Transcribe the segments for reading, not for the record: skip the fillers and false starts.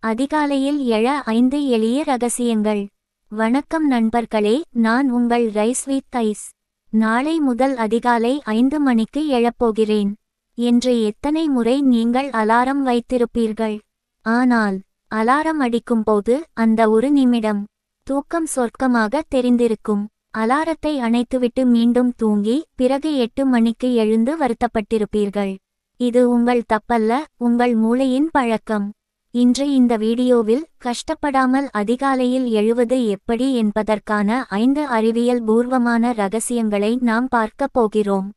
அதிகாலையில் எழ 5 எளிய ரகசியங்கள். வணக்கம் நண்பர்களே, நான் உங்கள் ரைஸ் வித் ஐஸ். நாளை முதல் அதிகாலை 5 மணிக்கு எழப்போகிறேன் என்று எத்தனை முறை நீங்கள் அலாரம் வைத்திருப்பீர்கள்? ஆனால் அலாரம் அடிக்கும்போது அந்த ஒரு நிமிடம் தூக்கம் சொர்க்கமாக தெரிந்திருக்கும். அலாரத்தை அணைத்துவிட்டு மீண்டும் தூங்கி பிறகு 8 மணிக்கு எழுந்து வருத்தப்பட்டிருப்பீர்கள். இது உங்கள் தப்பல்ல, உங்கள் மூளையின் பழக்கம். இன்று இந்த வீடியோவில் கஷ்டப்படாமல் அதிகாலையில் எழுவது எப்படி என்பதற்கான 5 அறிவியல் பூர்வமான ரகசியங்களை நாம் பார்க்கப் போகிறோம்.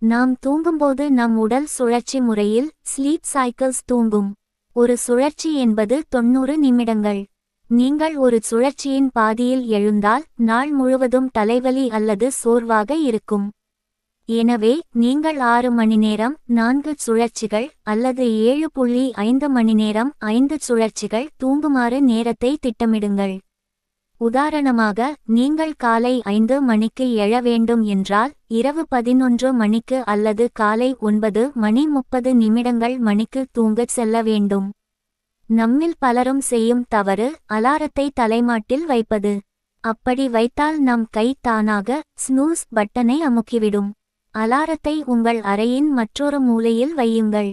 நாம் தூங்கும்போது நம் உடல் சுழற்சி முறையில் ஸ்லீப் சைக்கிள்ஸ் தூங்கும். ஒரு சுழற்சி என்பது 90 நிமிடங்கள். நீங்கள் ஒரு சுழற்சியின் பாதியில் எழுந்தால் நாள் முழுவதும் தலைவலி அல்லது சோர்வாக இருக்கும். எனவே நீங்கள் 6 மணி நேரம் 4 சுழற்சிகள் அல்லது 7.5 மணி நேரம் 5 சுழற்சிகள் தூங்குமாறு நேரத்தை திட்டமிடுங்கள். உதாரணமாக, நீங்கள் காலை 5 மணிக்கு எழ வேண்டும் என்றால் இரவு 11 மணிக்கு அல்லது காலை 9:30 மணிக்கு தூங்கச் செல்ல வேண்டும். நம்மில் பலரும் செய்யும் தவறு அலாரத்தை தலைமாட்டில் வைப்பது. அப்படி வைத்தால் நம் கை தானாக ஸ்னூஸ் பட்டனை அமுக்கிவிடும். அலாரத்தை உங்கள் அறையின் மற்றொரு மூலையில் வையுங்கள்.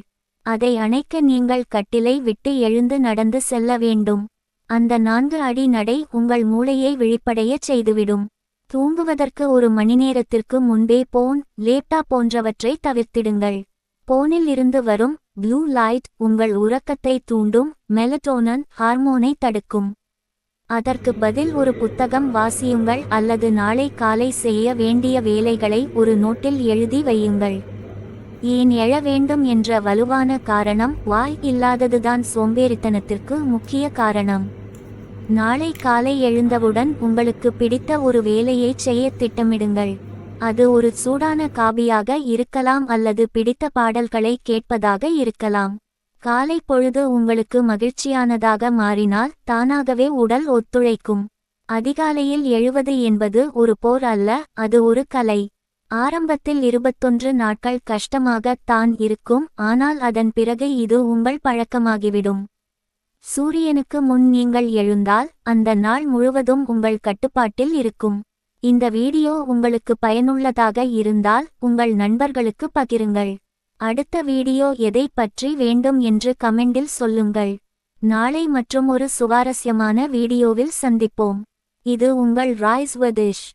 அதை அணைக்க நீங்கள் கட்டிலை விட்டு எழுந்து நடந்து செல்ல வேண்டும். அந்த 4 அடி நடை உங்கள் மூளையை விழிப்படையச் செய்துவிடும். தூங்குவதற்கு 1 மணி நேரத்திற்கு முன்பே போன், லேப்டாப் போன்றவற்றை தவிர்த்திடுங்கள். போனில் இருந்து வரும் ப்ளூ லைட் உங்கள் உறக்கத்தை தூண்டும் மெலட்டோனன் ஹார்மோனை தடுக்கும். அதற்கு பதில் ஒரு புத்தகம் வாசியுங்கள் அல்லது நாளை காலை செய்ய வேண்டிய வேலைகளை ஒரு நோட்டில் எழுதி வையுங்கள். ஏன் எழ வேண்டும் என்ற வலுவான காரணம் வாய் இல்லாததுதான் சோம்பேறித்தனத்திற்கு முக்கிய காரணம். நாளை காலை எழுந்தவுடன் உங்களுக்கு பிடித்த ஒரு வேலையைச் செய்ய திட்டமிடுங்கள். அது ஒரு சூடான காபியாக இருக்கலாம் அல்லது பிடித்த பாடல்களை கேட்பதாக இருக்கலாம். காலை பொழுது உங்களுக்கு மகிழ்ச்சியானதாக மாறினால் தானாகவே உடல் ஒத்துழைக்கும். அதிகாலையில் எழுவது என்பது ஒரு போர் அல்ல, அது ஒரு கலை. ஆரம்பத்தில் 21 நாட்கள் கஷ்டமாகத் தான் இருக்கும், ஆனால் அதன் பிறகு இது உங்கள் பழக்கமாகிவிடும். சூரியனுக்கு முன் நீங்கள் எழுந்தால் அந்த நாள் முழுவதும் உங்கள் கட்டுப்பாட்டில் இருக்கும். இந்த வீடியோ உங்களுக்கு பயனுள்ளதாக இருந்தால் உங்கள் நண்பர்களுக்கு பகிருங்கள். அடுத்த வீடியோ எதை பற்றி வேண்டும் என்று கமெண்டில் சொல்லுங்கள். நாளை மற்றும் ஒரு சுவாரஸ்யமான வீடியோவில் சந்திப்போம். இது உங்கள் ரைஸ் வித் ஐஸ்.